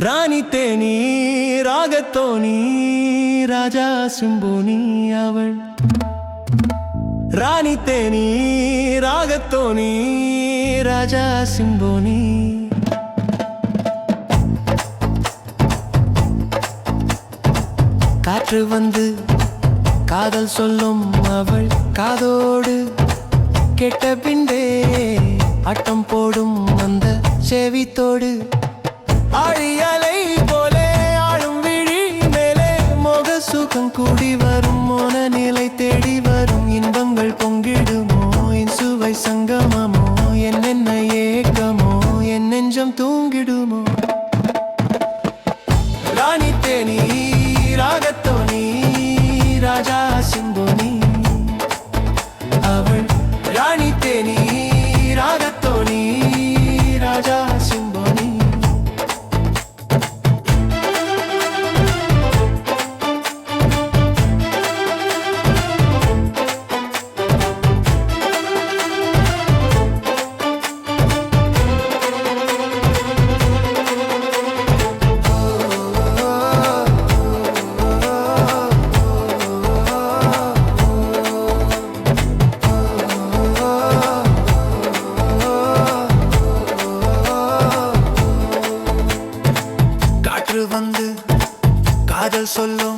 ராணி தேனி ராகத்தோனி ராஜா symphony அவள். ராணி தேனி ராகத்தோனி ராஜா symphony. காற்று வந்து காதல் சொல்லும் அவள் காதோடு கெட்ட பின்பே ஆட்டம் போடும் அந்த செவித்தோடு. ஆழியலை போலே ஆளும் விழி மேலே மோக சுகம் கூடி வரும் மோன நிலை தேடி வரும். இன்பங்கள் பொங்கிடுமோ என் சுவை சங்கமமோ என்னென்ன ஏக்கமோ என் நெஞ்சம் தூங்கிடுமோ. ராணி தேனி ராகத்தோனி ராஜா சிம்போனி அவள். ராணி தேனி ராகத்தோனி ராஜா சிம்போனி. காற்று வந்து காதல் சொல்லும்